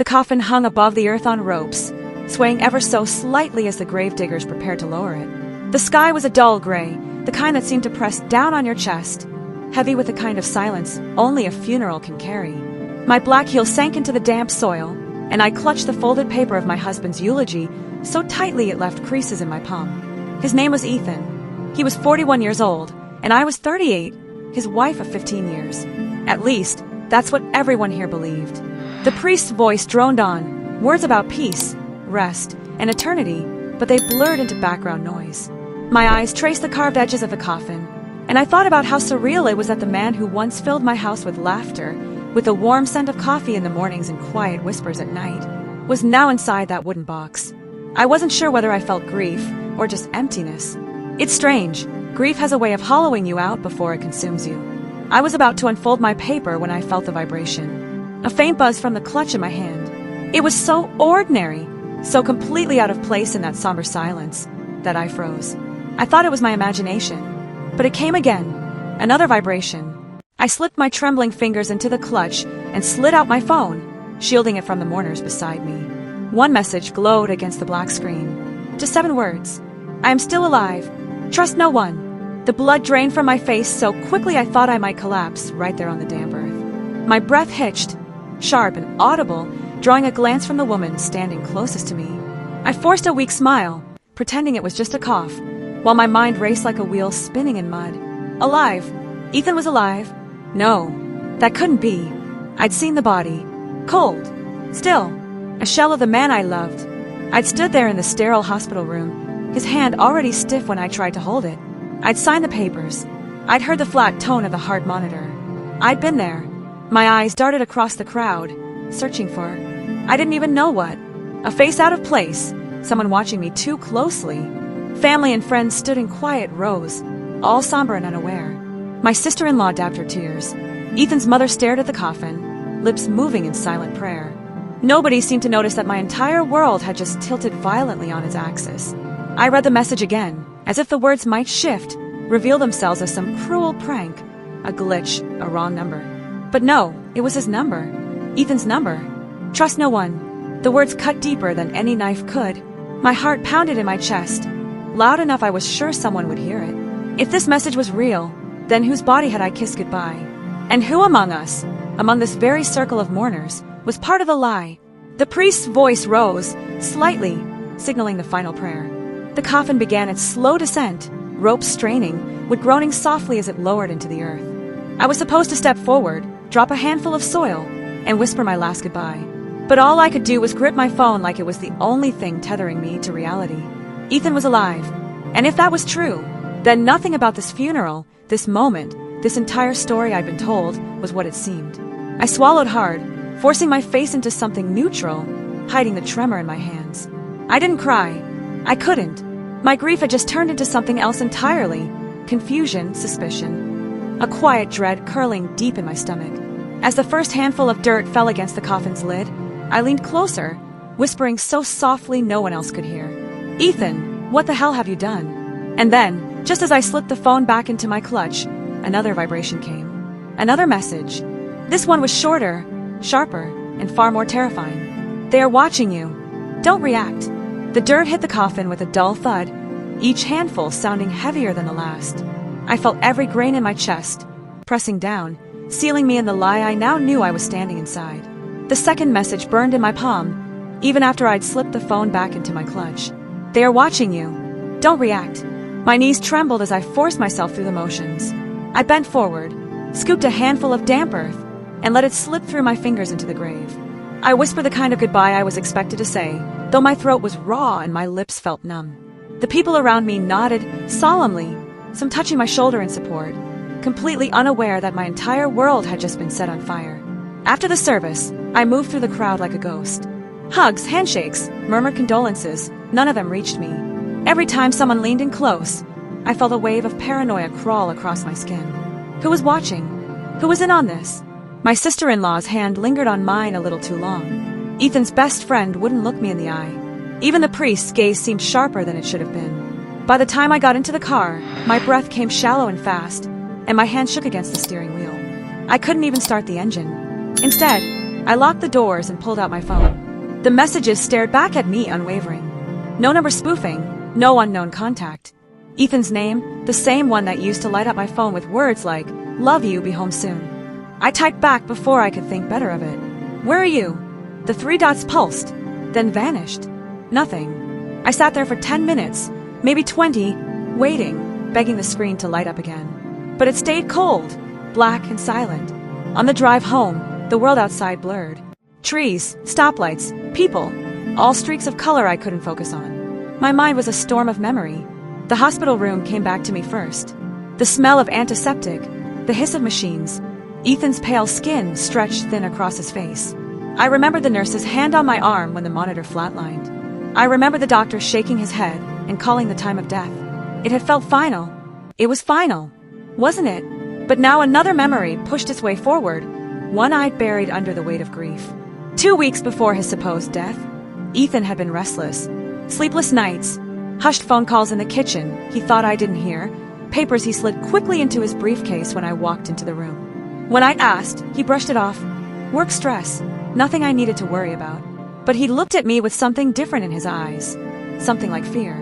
The coffin hung above the earth on ropes, swaying ever so slightly as the gravediggers prepared to lower it. The sky was a dull gray, the kind that seemed to press down on your chest, heavy with the kind of silence only a funeral can carry. My black heels sank into the damp soil, and I clutched the folded paper of my husband's eulogy so tightly it left creases in my palm. His name was Ethan. He was 41 years old, and I was 38, his wife of 15 years. At least, that's what everyone here believed. The priest's voice droned on, words about peace, rest, and eternity, but they blurred into background noise. My eyes traced the carved edges of the coffin, and I thought about how surreal it was that the man who once filled my house with laughter, with the warm scent of coffee in the mornings and quiet whispers at night, was now inside that wooden box. I wasn't sure whether I felt grief or just emptiness. It's strange. Grief has a way of hollowing you out before it consumes you. I was about to unfold my paper when I felt the vibration. A faint buzz from the clutch in my hand. It was so ordinary, so completely out of place in that somber silence, that I froze. I thought it was my imagination. But it came again. Another vibration. I slipped my trembling fingers into the clutch and slid out my phone, shielding it from the mourners beside me. One message glowed against the black screen. Just 7 words. I am still alive. Trust no one. The blood drained from my face so quickly I thought I might collapse right there on the damp earth. My breath hitched, sharp and audible, drawing a glance from the woman standing closest to me. I forced a weak smile, pretending it was just a cough, while my mind raced like a wheel spinning in mud. Alive. Ethan was alive. No, that couldn't be. I'd seen the body. Cold. Still. A shell of the man I loved. I'd stood there in the sterile hospital room, his hand already stiff when I tried to hold it. I'd signed the papers. I'd heard the flat tone of the heart monitor. I'd been there. My eyes darted across the crowd, searching for, I didn't even know what. A face out of place, someone watching me too closely. Family and friends stood in quiet rows, all somber and unaware. My sister-in-law dabbed her tears. Ethan's mother stared at the coffin, lips moving in silent prayer. Nobody seemed to notice that my entire world had just tilted violently on its axis. I read the message again, as if the words might shift, reveal themselves as some cruel prank, a glitch, a wrong number. But no, it was his number. Ethan's number. Trust no one. The words cut deeper than any knife could. My heart pounded in my chest, loud enough I was sure someone would hear it. If this message was real, then whose body had I kissed goodbye? And who among us, among this very circle of mourners, was part of the lie? The priest's voice rose, slightly, signaling the final prayer. The coffin began its slow descent, ropes straining, wood groaning softly as it lowered into the earth. I was supposed to step forward, drop a handful of soil, and whisper my last goodbye. But all I could do was grip my phone like it was the only thing tethering me to reality. Ethan was alive. And if that was true, then nothing about this funeral, this moment, this entire story I'd been told, was what it seemed. I swallowed hard, forcing my face into something neutral, hiding the tremor in my hands. I didn't cry. I couldn't. My grief had just turned into something else entirely. Confusion, suspicion. A quiet dread curling deep in my stomach. As the first handful of dirt fell against the coffin's lid, I leaned closer, whispering so softly no one else could hear. Ethan, what the hell have you done? And then, just as I slipped the phone back into my clutch, another vibration came. Another message. This one was shorter, sharper, and far more terrifying. They are watching you. Don't react. The dirt hit the coffin with a dull thud, each handful sounding heavier than the last. I felt every grain in my chest, pressing down, sealing me in the lie I now knew I was standing inside. The second message burned in my palm, even after I'd slipped the phone back into my clutch. They are watching you. Don't react. My knees trembled as I forced myself through the motions. I bent forward, scooped a handful of damp earth, and let it slip through my fingers into the grave. I whispered the kind of goodbye I was expected to say, though my throat was raw and my lips felt numb. The people around me nodded solemnly, some touching my shoulder in support, completely unaware that my entire world had just been set on fire. After the service, I moved through the crowd like a ghost. Hugs, handshakes, murmured condolences, none of them reached me. Every time someone leaned in close, I felt a wave of paranoia crawl across my skin. Who was watching? Who was in on this? My sister-in-law's hand lingered on mine a little too long. Ethan's best friend wouldn't look me in the eye. Even the priest's gaze seemed sharper than it should have been. By the time I got into the car, my breath came shallow and fast, and my hand shook against the steering wheel. I couldn't even start the engine. Instead, I locked the doors and pulled out my phone. The messages stared back at me unwavering. No number spoofing, no unknown contact. Ethan's name, the same one that used to light up my phone with words like, "Love you, be home soon." I typed back before I could think better of it. "Where are you?" The 3 dots pulsed, then vanished. Nothing. I sat there for 10 minutes, maybe 20, waiting, begging the screen to light up again. But it stayed cold, black and silent. On the drive home, the world outside blurred. Trees, stoplights, people, all streaks of color I couldn't focus on. My mind was a storm of memory. The hospital room came back to me first. The smell of antiseptic, the hiss of machines, Ethan's pale skin stretched thin across his face. I remember the nurse's hand on my arm when the monitor flatlined. I remember the doctor shaking his head and calling the time of death. It had felt final. It was final, wasn't it? But now another memory pushed its way forward, one-eyed buried under the weight of grief. 2 weeks before his supposed death, Ethan had been restless. Sleepless nights, hushed phone calls in the kitchen he thought I didn't hear, papers he slid quickly into his briefcase when I walked into the room. When I asked, he brushed it off. Work stress, nothing I needed to worry about. But he looked at me with something different in his eyes, something like fear.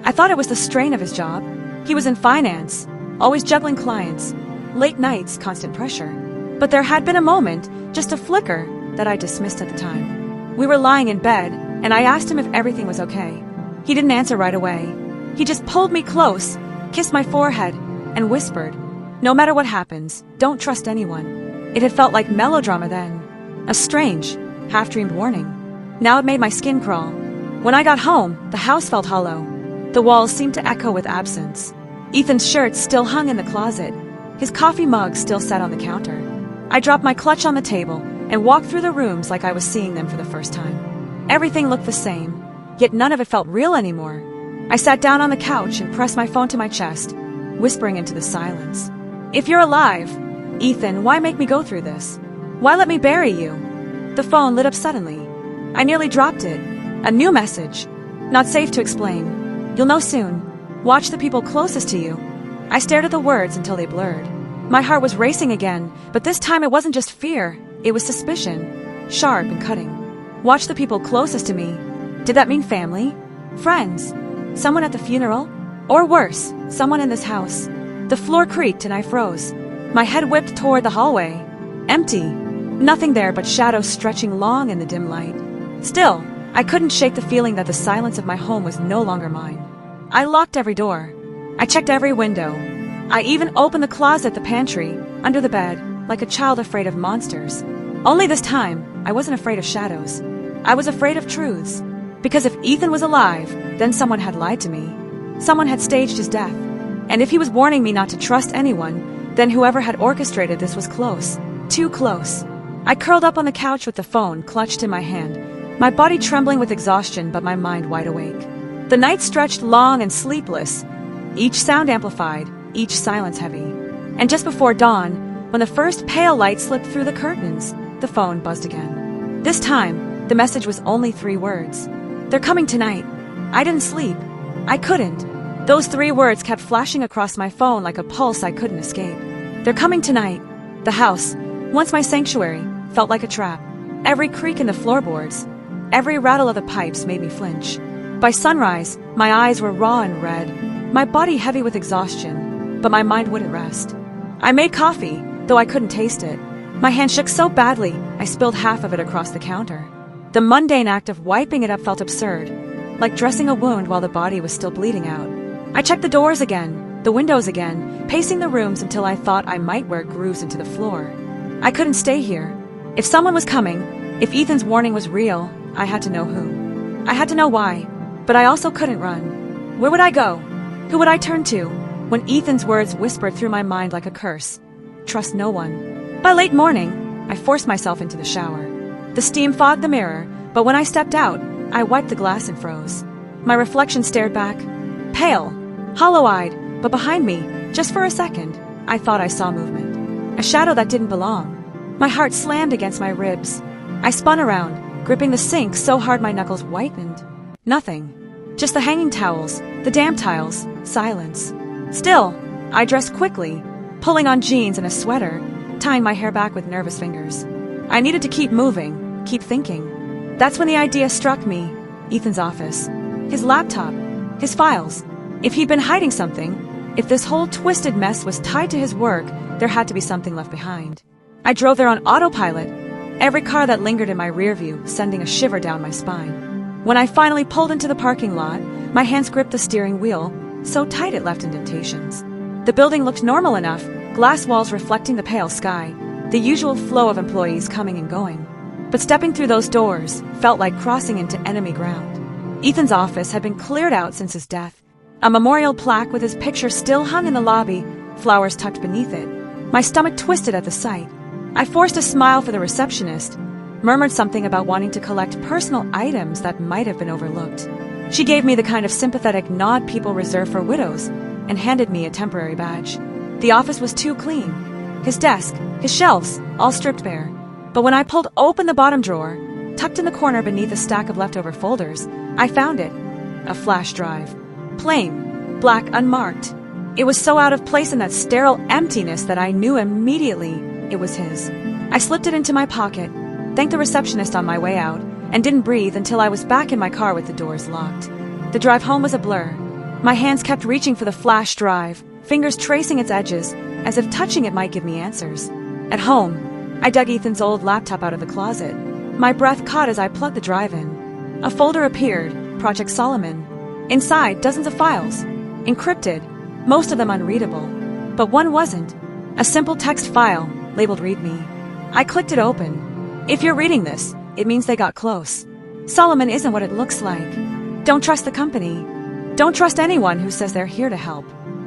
I thought it was the strain of his job. He was in finance, always juggling clients, late nights, constant pressure. But there had been a moment, just a flicker, that I dismissed at the time. We were lying in bed, and I asked him if everything was okay. He didn't answer right away. He just pulled me close, kissed my forehead, and whispered, "No matter what happens, don't trust anyone." It had felt like melodrama then, a strange, half-dreamed warning. Now it made my skin crawl. When I got home, the house felt hollow. The walls seemed to echo with absence. Ethan's shirt still hung in the closet. His coffee mug still sat on the counter. I dropped my clutch on the table and walked through the rooms like I was seeing them for the first time. Everything looked the same, yet none of it felt real anymore. I sat down on the couch and pressed my phone to my chest, whispering into the silence. "If you're alive, Ethan, why make me go through this? Why let me bury you?" The phone lit up suddenly. I nearly dropped it. A new message. "Not safe to explain. You'll know soon. Watch the people closest to you." I stared at the words until they blurred. My heart was racing again, but this time it wasn't just fear. It was suspicion, sharp and cutting. Watch the people closest to me. Did that mean family? Friends? Someone at the funeral? Or worse, someone in this house? The floor creaked and I froze. My head whipped toward the hallway. Empty. Nothing there but shadows stretching long in the dim light. Still, I couldn't shake the feeling that the silence of my home was no longer mine. I locked every door. I checked every window. I even opened the closet, the pantry, under the bed, like a child afraid of monsters. Only this time, I wasn't afraid of shadows. I was afraid of truths. Because if Ethan was alive, then someone had lied to me. Someone had staged his death. And if he was warning me not to trust anyone, then whoever had orchestrated this was close. Too close. I curled up on the couch with the phone clutched in my hand, my body trembling with exhaustion but my mind wide awake. The night stretched long and sleepless, each sound amplified, each silence heavy. And just before dawn, when the first pale light slipped through the curtains, the phone buzzed again. This time, the message was only 3 words. "They're coming tonight." I didn't sleep. I couldn't. Those 3 words kept flashing across my phone like a pulse I couldn't escape. "They're coming tonight." The house, once my sanctuary, felt like a trap. Every creak in the floorboards, every rattle of the pipes made me flinch. By sunrise, my eyes were raw and red, my body heavy with exhaustion, but my mind wouldn't rest. I made coffee, though I couldn't taste it. My hand shook so badly, I spilled half of it across the counter. The mundane act of wiping it up felt absurd, like dressing a wound while the body was still bleeding out. I checked the doors again, the windows again, pacing the rooms until I thought I might wear grooves into the floor. I couldn't stay here. If someone was coming, if Ethan's warning was real, I had to know who. I had to know why, but I also couldn't run. Where would I go? Who would I turn to when Ethan's words whispered through my mind like a curse? Trust no one. By late morning, I forced myself into the shower. The steam fogged the mirror, but when I stepped out, I wiped the glass and froze. My reflection stared back, pale, hollow-eyed, but behind me, just for a second, I thought I saw movement. A shadow that didn't belong. My heart slammed against my ribs. I spun around, gripping the sink so hard my knuckles whitened. Nothing. Just the hanging towels, the damp tiles, silence. Still, I dressed quickly, pulling on jeans and a sweater, tying my hair back with nervous fingers. I needed to keep moving, keep thinking. That's when the idea struck me. Ethan's office. His laptop. His files. If he'd been hiding something, if this whole twisted mess was tied to his work, there had to be something left behind. I drove there on autopilot, every car that lingered in my rear view sending a shiver down my spine. When I finally pulled into the parking lot, my hands gripped the steering wheel, so tight it left indentations. The building looked normal enough, glass walls reflecting the pale sky, the usual flow of employees coming and going. But stepping through those doors felt like crossing into enemy ground. Ethan's office had been cleared out since his death. A memorial plaque with his picture still hung in the lobby, flowers tucked beneath it. My stomach twisted at the sight. I forced a smile for the receptionist, murmured something about wanting to collect personal items that might have been overlooked. She gave me the kind of sympathetic nod people reserve for widows and handed me a temporary badge. The office was too clean. His desk, his shelves, all stripped bare. But when I pulled open the bottom drawer, tucked in the corner beneath a stack of leftover folders, I found it. A flash drive. Plain, black, unmarked. It was so out of place in that sterile emptiness that I knew immediately it was his. I slipped it into my pocket, thanked the receptionist on my way out, and didn't breathe until I was back in my car with the doors locked. The drive home was a blur. My hands kept reaching for the flash drive, fingers tracing its edges, as if touching it might give me answers. At home, I dug Ethan's old laptop out of the closet. My breath caught as I plugged the drive in. A folder appeared, Project Solomon. Inside, dozens of files. Encrypted, most of them unreadable. But one wasn't. A simple text file, labeled README. I clicked it open. If you're reading this, it means they got close. Solomon isn't what it looks like. Don't trust the company. Don't trust anyone who says they're here to help.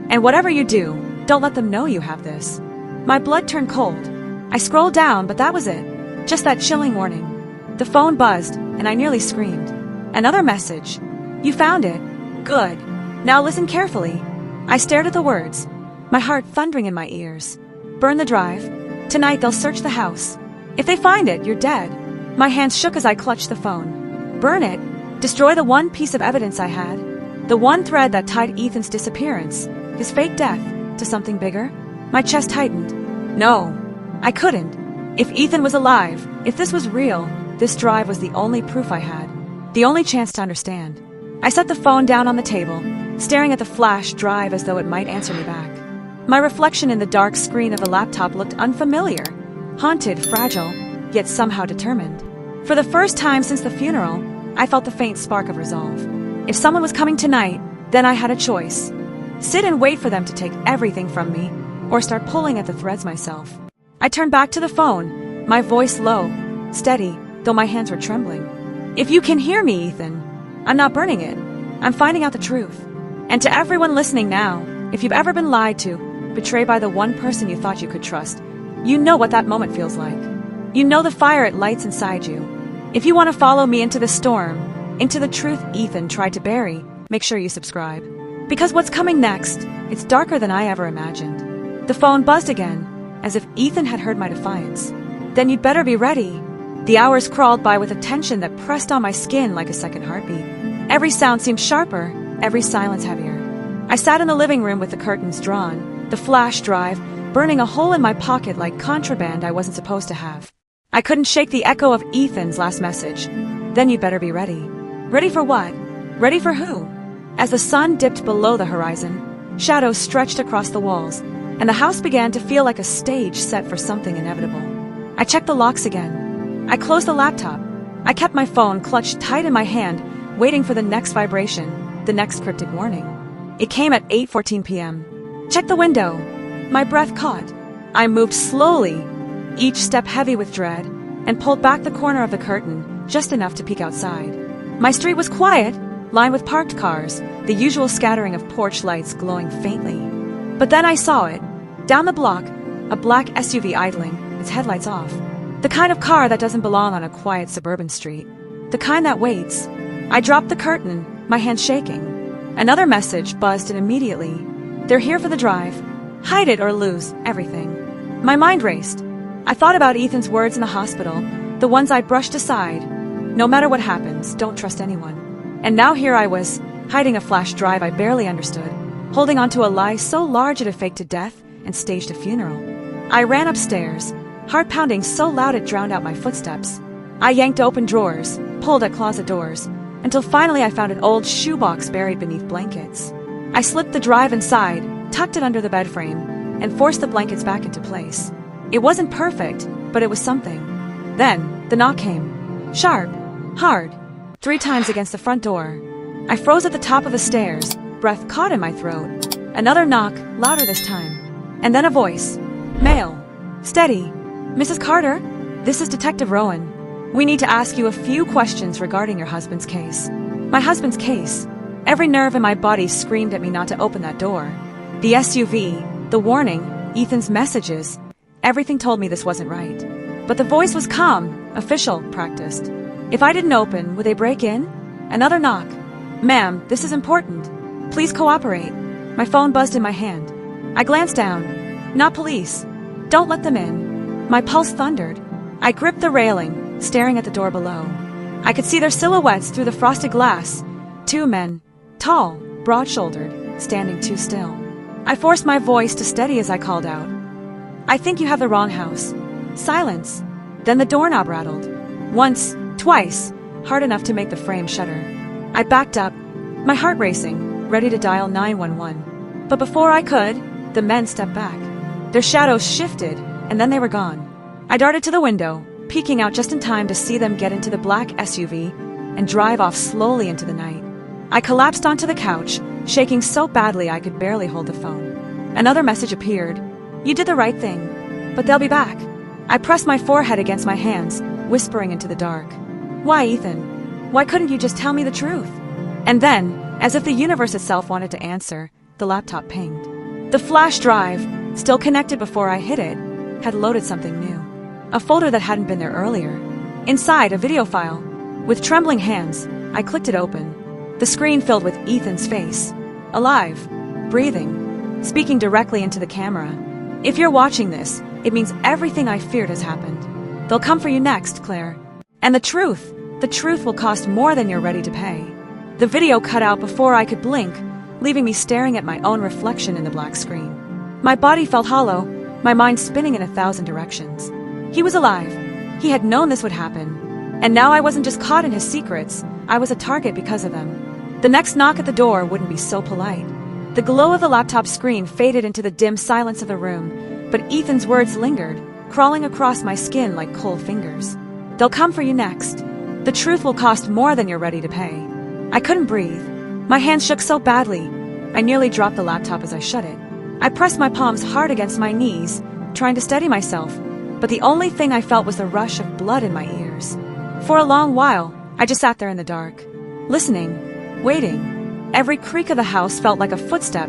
And whatever you do, don't let them know you have this. My blood turned cold. I scrolled down, but that was it. Just that chilling warning. The phone buzzed, and I nearly screamed. Another message. You found it. Good. Now listen carefully. I stared at the words, my heart thundering in my ears. Burn the drive. Tonight they'll search the house. If they find it, you're dead. My hands shook as I clutched the phone. Burn it. Destroy the one piece of evidence I had. The one thread that tied Ethan's disappearance, his fake death, to something bigger. My chest tightened. No, I couldn't. If Ethan was alive, if this was real, this drive was the only proof I had. The only chance to understand. I set the phone down on the table, staring at the flash drive as though it might answer me back. My reflection in the dark screen of the laptop looked unfamiliar, haunted, fragile, yet somehow determined. For the first time since the funeral, I felt the faint spark of resolve. If someone was coming tonight, then I had a choice. Sit and wait for them to take everything from me, or start pulling at the threads myself. I turned back to the phone, my voice low, steady, though my hands were trembling. If you can hear me, Ethan, I'm not burning it. I'm finding out the truth. And to everyone listening now, if you've ever been lied to, betrayed by the one person you thought you could trust, you know what that moment feels like. You know the fire it lights inside you. If you want to follow me into the storm, into the truth Ethan tried to bury, make sure you subscribe. Because what's coming next, it's darker than I ever imagined. The phone buzzed again, as if Ethan had heard my defiance. Then you'd better be ready. The hours crawled by with a tension that pressed on my skin like a second heartbeat. Every sound seemed sharper, every silence heavier. I sat in the living room with the curtains drawn, the flash drive burning a hole in my pocket like contraband I wasn't supposed to have. I couldn't shake the echo of Ethan's last message. Then you'd better be ready. Ready for what? Ready for who? As the sun dipped below the horizon, shadows stretched across the walls, and the house began to feel like a stage set for something inevitable. I checked the locks again. I closed the laptop. I kept my phone clutched tight in my hand, waiting for the next vibration, the next cryptic warning. It came at 8:14 p.m. Check the window. My breath caught. I moved slowly, each step heavy with dread, and pulled back the corner of the curtain, just enough to peek outside. My street was quiet, lined with parked cars, the usual scattering of porch lights glowing faintly. But then I saw it. Down the block, a black SUV idling, its headlights off. The kind of car that doesn't belong on a quiet suburban street. The kind that waits. I dropped the curtain, my hands shaking. Another message buzzed in immediately. They're here for the drive. Hide it or lose everything. My mind raced. I thought about Ethan's words in the hospital, the ones I brushed aside. No matter what happens, don't trust anyone. And now here I was, hiding a flash drive I barely understood, holding onto a lie so large it had faked a death and staged a funeral. I ran upstairs, heart pounding so loud it drowned out my footsteps. I yanked open drawers, pulled at closet doors, until finally I found an old shoebox buried beneath blankets. I slipped the drive inside, tucked it under the bed frame, and forced the blankets back into place. It wasn't perfect, but it was something. Then, the knock came. Sharp, hard, 3 times against the front door. I froze at the top of the stairs, breath caught in my throat. Another knock, louder this time. And then a voice. Male. Steady. Mrs. Carter, this is Detective Rowan. We need to ask you a few questions regarding your husband's case. My husband's case. Every nerve in my body screamed at me not to open that door. The SUV, the warning, Ethan's messages. Everything told me this wasn't right. But the voice was calm, official, practiced. If I didn't open, would they break in? Another knock. Ma'am, this is important. Please cooperate. My phone buzzed in my hand. I glanced down. Not police. Don't let them in. My pulse thundered. I gripped the railing, staring at the door below. I could see their silhouettes through the frosted glass. 2 men, tall, broad-shouldered, standing too still. I forced my voice to steady as I called out. I think you have the wrong house. Silence. Then the doorknob rattled. Once, twice, hard enough to make the frame shudder. I backed up, my heart racing, ready to dial 911. But before I could, the men stepped back. Their shadows shifted, and then they were gone. I darted to the window, peeking out just in time to see them get into the black SUV and drive off slowly into the night. I collapsed onto the couch, shaking so badly I could barely hold the phone. Another message appeared. You did the right thing, but they'll be back. I pressed my forehead against my hands, whispering into the dark. Why, Ethan? Why couldn't you just tell me the truth? And then, as if the universe itself wanted to answer, the laptop pinged. The flash drive, still connected before I hit it, had loaded something new. A folder that hadn't been there earlier. Inside, a video file. With trembling hands, I clicked it open. The screen filled with Ethan's face. Alive. Breathing. Speaking directly into the camera. If you're watching this, it means everything I feared has happened. They'll come for you next, Claire. And the truth will cost more than you're ready to pay. The video cut out before I could blink, leaving me staring at my own reflection in the black screen. My body felt hollow, my mind spinning in 1,000 directions. He was alive. He had known this would happen. And now I wasn't just caught in his secrets, I was a target because of them. The next knock at the door wouldn't be so polite. The glow of the laptop screen faded into the dim silence of the room, but Ethan's words lingered, crawling across my skin like cold fingers. They'll come for you next. The truth will cost more than you're ready to pay. I couldn't breathe. My hands shook so badly, I nearly dropped the laptop as I shut it. I pressed my palms hard against my knees, trying to steady myself, but the only thing I felt was the rush of blood in my ears. For a long while, I just sat there in the dark, listening, waiting. Every creak of the house felt like a footstep,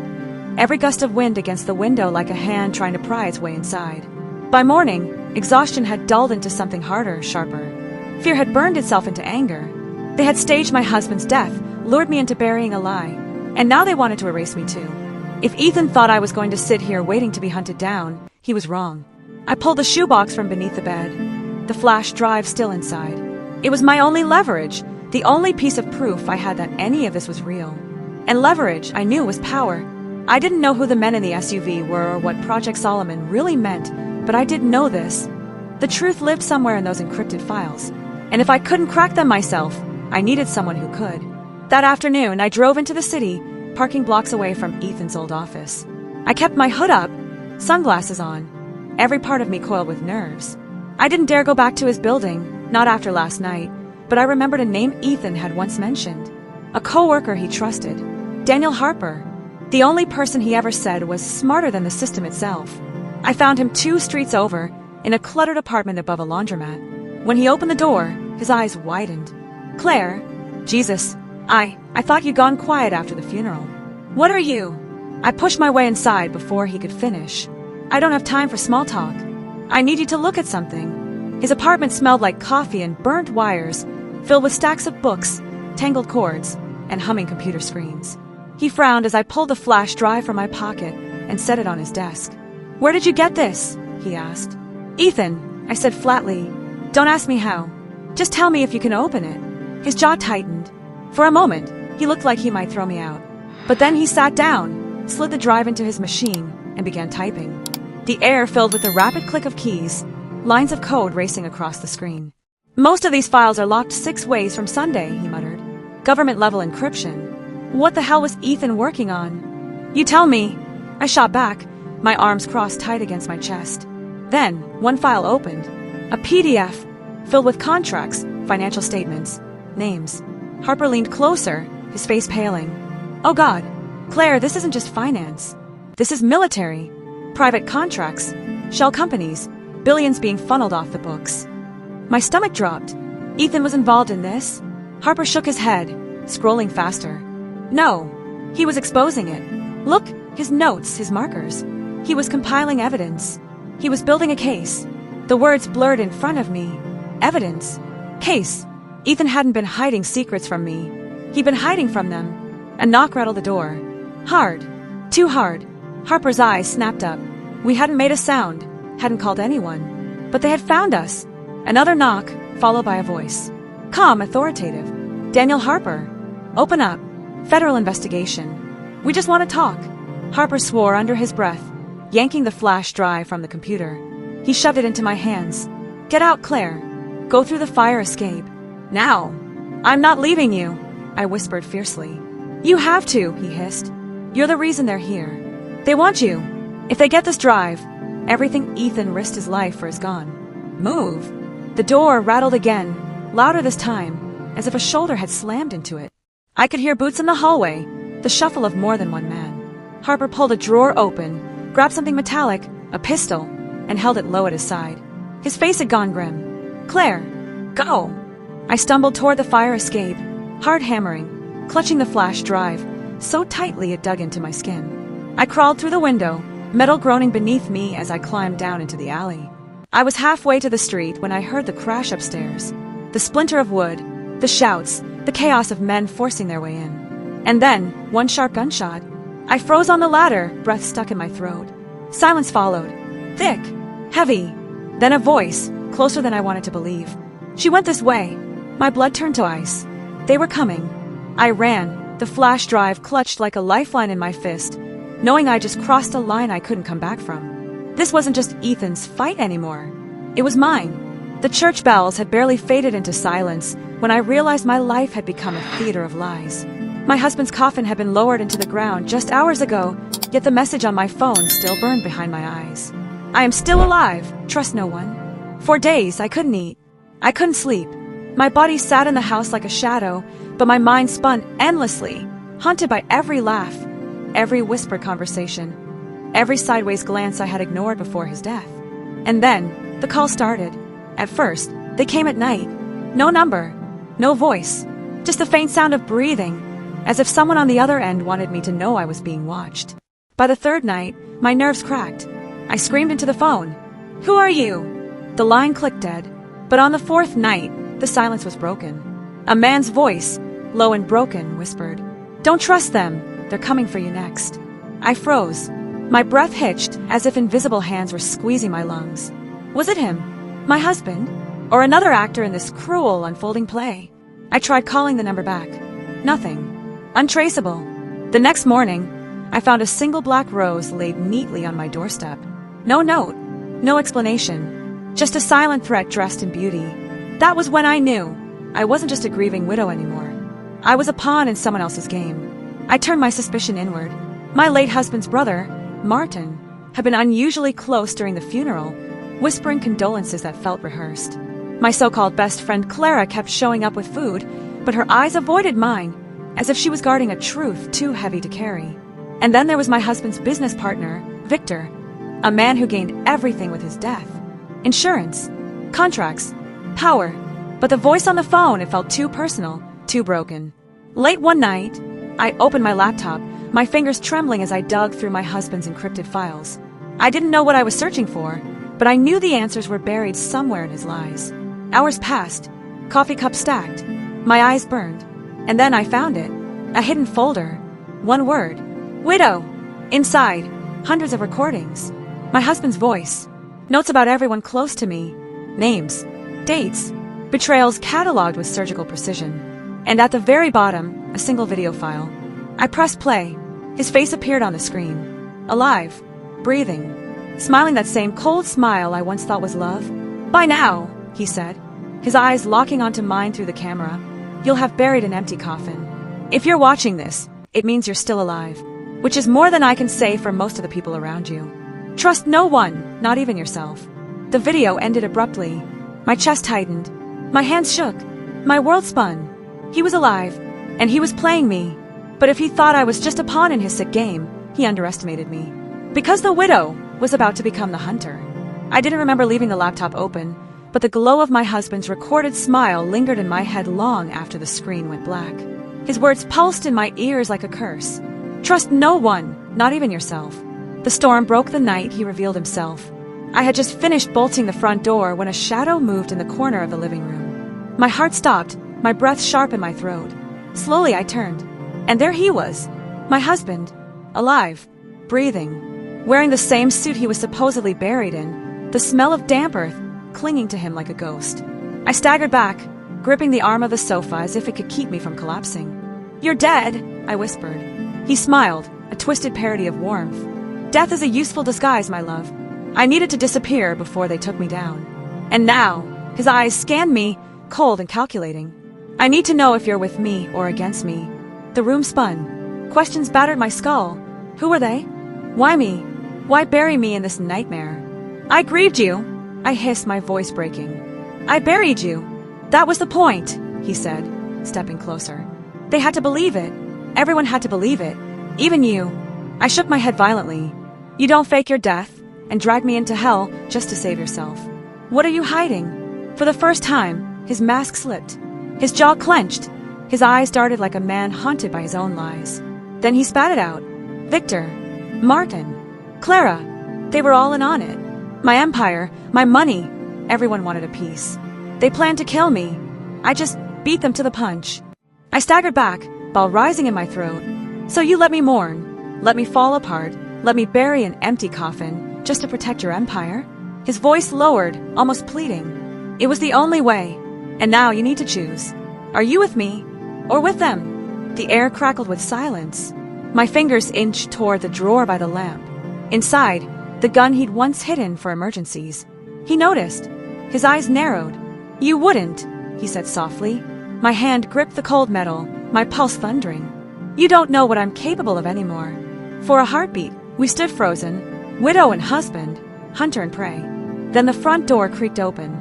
every gust of wind against the window like a hand trying to pry its way inside. By morning, exhaustion had dulled into something harder, sharper. Fear had burned itself into anger. They had staged my husband's death, lured me into burying a lie, and now they wanted to erase me too. If Ethan thought I was going to sit here waiting to be hunted down, he was wrong. I pulled the shoebox from beneath the bed, the flash drive still inside. It was my only leverage, the only piece of proof I had that any of this was real. And leverage, I knew, was power. I didn't know who the men in the SUV were or what Project Solomon really meant, but I did know this. The truth lived somewhere in those encrypted files. And if I couldn't crack them myself, I needed someone who could. That afternoon, I drove into the city, parking blocks away from Ethan's old office. I kept my hood up, sunglasses on, every part of me coiled with nerves. I didn't dare go back to his building, not after last night, but I remembered a name Ethan had once mentioned. A co-worker he trusted, Daniel Harper. The only person he ever said was smarter than the system itself. I found him 2 streets over, in a cluttered apartment above a laundromat. When he opened the door, his eyes widened. Claire, Jesus, I thought you'd gone quiet after the funeral. What are you? I pushed my way inside before he could finish. I don't have time for small talk. I need you to look at something. His apartment smelled like coffee and burnt wires, filled with stacks of books, tangled cords, and humming computer screens. He frowned as I pulled the flash drive from my pocket and set it on his desk. Where did you get this? He asked. Ethan, I said flatly. Don't ask me how. Just tell me if you can open it. His jaw tightened. For a moment, he looked like he might throw me out. But then he sat down, slid the drive into his machine, and began typing. The air filled with the rapid click of keys. lines of code racing across the screen. Most of these files are locked 6 ways from Sunday, he muttered. Government-level encryption. What the hell was Ethan working on? You tell me. I shot back, my arms crossed tight against my chest. Then, one file opened. A PDF, filled with contracts, financial statements, names. Harper leaned closer, his face paling. Oh God, Claire, this isn't just finance. This is military. Private contracts, shell companies, billions being funneled off the books. My stomach dropped. Ethan was involved in this? Harper shook his head, scrolling faster. No, he was exposing it. Look, his notes, his markers. He was compiling evidence. He was building a case. The words blurred in front of me. Evidence. Case. Ethan hadn't been hiding secrets from me. He'd been hiding from them. A knock rattled the door. Hard. Too hard. Harper's eyes snapped up. We hadn't made a sound, hadn't called anyone. But they had found us. Another knock, followed by a voice. Calm, authoritative. Daniel Harper. Open up. Federal investigation. We just want to talk. Harper swore under his breath, yanking the flash drive from the computer. He shoved it into my hands. Get out, Claire. Go through the fire escape. Now. I'm not leaving you, I whispered fiercely. You have to, he hissed. You're the reason they're here. They want you. If they get this drive, everything Ethan risked his life for is gone. Move. The door rattled again, louder this time, as if a shoulder had slammed into it. I could hear boots in the hallway, the shuffle of more than one man. Harper pulled a drawer open, grabbed something metallic, a pistol, and held it low at his side. His face had gone grim. Claire, go. I stumbled toward the fire escape, hard hammering, clutching the flash drive, so tightly it dug into my skin. I crawled through the window, metal groaning beneath me as I climbed down into the alley. I was halfway to the street when I heard the crash upstairs. The splinter of wood, the shouts, the chaos of men forcing their way in. And then, one sharp gunshot. I froze on the ladder, breath stuck in my throat. Silence followed. Thick. Heavy. Then a voice, closer than I wanted to believe. She went this way. My blood turned to ice. They were coming. I ran, the flash drive clutched like a lifeline in my fist, knowing I just crossed a line I couldn't come back from. This wasn't just Ethan's fight anymore. It was mine. The church bells had barely faded into silence when I realized my life had become a theater of lies. My husband's coffin had been lowered into the ground just hours ago, yet the message on my phone still burned behind my eyes. I am still alive, trust no one. For days, I couldn't eat. I couldn't sleep. My body sat in the house like a shadow, but my mind spun endlessly, haunted by every laugh, every whispered conversation, every sideways glance I had ignored before his death. And then, the call started. At first, they came at night. No number, no voice, just the faint sound of breathing, as if someone on the other end wanted me to know I was being watched. By the third night, my nerves cracked. I screamed into the phone. Who are you? The line clicked dead, but on the fourth night, the silence was broken. A man's voice, low and broken, whispered, Don't trust them, they're coming for you next. I froze. My breath hitched as if invisible hands were squeezing my lungs. Was it him? My husband? Or another actor in this cruel, unfolding play? I tried calling the number back. Nothing. Untraceable. The next morning, I found a single black rose laid neatly on my doorstep. No note. No explanation. Just a silent threat dressed in beauty. That was when I knew I wasn't just a grieving widow anymore. I was a pawn in someone else's game. I turned my suspicion inward. My late husband's brother, Martin, had been unusually close during the funeral, whispering condolences that felt rehearsed. My so-called best friend Clara kept showing up with food, but her eyes avoided mine, as if she was guarding a truth too heavy to carry. And then there was my husband's business partner, Victor, a man who gained everything with his death. Insurance, contracts, power, but the voice on the phone, it felt too personal, too broken. Late one night, I opened my laptop, my fingers trembling as I dug through my husband's encrypted files. I didn't know what I was searching for, but I knew the answers were buried somewhere in his lies. Hours passed, coffee cups stacked, my eyes burned, and then I found it, a hidden folder. One word, widow. Inside, hundreds of recordings, my husband's voice, notes about everyone close to me, names, dates, betrayals cataloged with surgical precision. And at the very bottom, a single video file. I pressed play. His face appeared on the screen. Alive, breathing, smiling that same cold smile I once thought was love. By now, he said, his eyes locking onto mine through the camera, you'll have buried an empty coffin. If you're watching this, it means you're still alive, which is more than I can say for most of the people around you. Trust no one, not even yourself. The video ended abruptly. My chest tightened. My hands shook. My world spun. He was alive, and he was playing me. But if he thought I was just a pawn in his sick game, he underestimated me. Because the widow was about to become the hunter. I didn't remember leaving the laptop open, but the glow of my husband's recorded smile lingered in my head long after the screen went black. His words pulsed in my ears like a curse. Trust no one, not even yourself. The storm broke the night he revealed himself. I had just finished bolting the front door when a shadow moved in the corner of the living room. My heart stopped, my breath sharp in my throat. Slowly I turned, and there he was, my husband, alive, breathing, wearing the same suit he was supposedly buried in, the smell of damp earth clinging to him like a ghost. I staggered back, gripping the arm of the sofa as if it could keep me from collapsing. You're dead, I whispered. He smiled, a twisted parody of warmth. Death is a useful disguise, my love. I needed to disappear before they took me down. And now, his eyes scanned me, cold and calculating. I need to know if you're with me or against me. The room spun. Questions battered my skull. Who were they? Why me? Why bury me in this nightmare? I grieved you, I hissed, my voice breaking. I buried you. That was the point, he said, stepping closer. They had to believe it. Everyone had to believe it. Even you. I shook my head violently. You don't fake your death and drag me into hell just to save yourself. What are you hiding? For the first time, his mask slipped. His jaw clenched. His eyes darted like a man haunted by his own lies. Then he spat it out. Victor, Martin, Clara, they were all in on it. My empire, my money, everyone wanted a piece. They planned to kill me. I just beat them to the punch. I staggered back, ball rising in my throat. So you let me mourn, let me fall apart, let me bury an empty coffin just to protect your empire? His voice lowered, almost pleading. It was the only way. And now you need to choose. Are you with me or with them? The air crackled with silence. My fingers inched toward the drawer by the lamp. Inside, the gun he'd once hidden for emergencies. He noticed. His eyes narrowed. You wouldn't, he said softly. My hand gripped the cold metal, my pulse thundering. You don't know what I'm capable of anymore. For a heartbeat, we stood frozen, widow and husband, hunter and prey. Then the front door creaked open.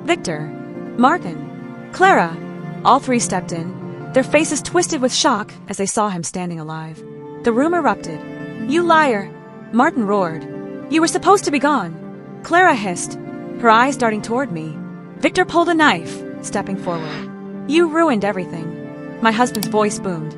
Victor, Martin, Clara, all three stepped in, their faces twisted with shock as they saw him standing alive. The room erupted. You liar, Martin roared. You were supposed to be gone. Clara hissed, her eyes darting toward me. Victor pulled a knife, stepping forward. You ruined everything. My husband's voice boomed.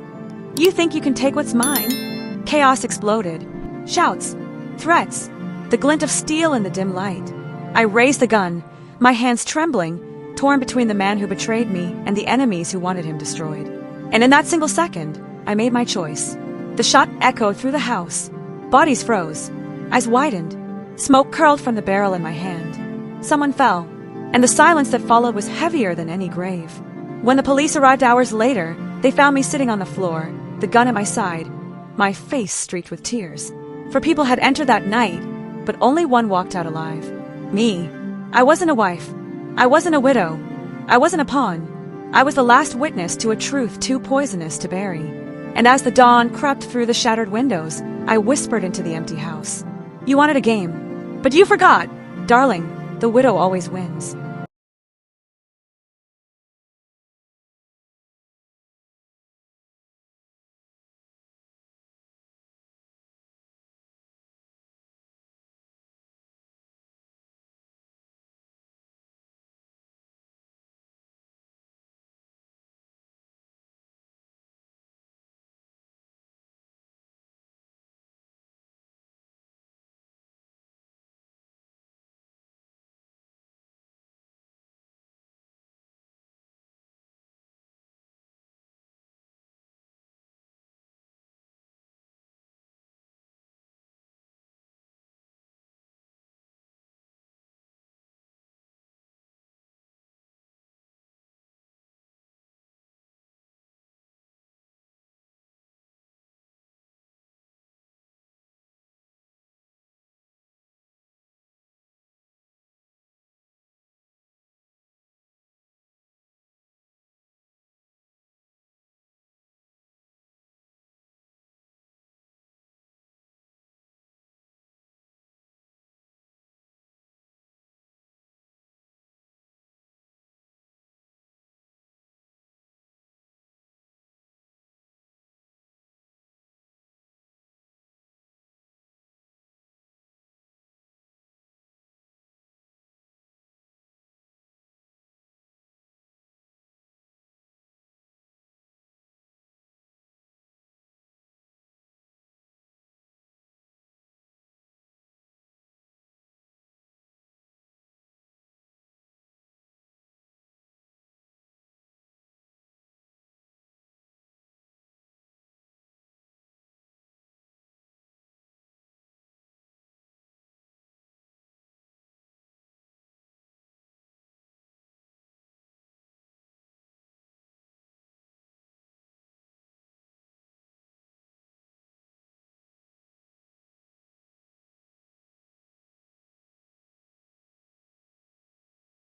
You think you can take what's mine? Chaos exploded. Shouts, threats, the glint of steel in the dim light. I raised the gun, my hands trembling, torn between the man who betrayed me and the enemies who wanted him destroyed. And in that single second, I made my choice. The shot echoed through the house. Bodies froze. Eyes widened. Smoke curled from the barrel in my hand. Someone fell, and the silence that followed was heavier than any grave. When the police arrived hours later, they found me sitting on the floor, the gun at my side, my face streaked with tears. For people had entered that night, but only one walked out alive. Me. I wasn't a wife. I wasn't a widow. I wasn't a pawn. I was the last witness to a truth too poisonous to bury. And as the dawn crept through the shattered windows, I whispered into the empty house. You wanted a game, but you forgot. Darling, the widow always wins.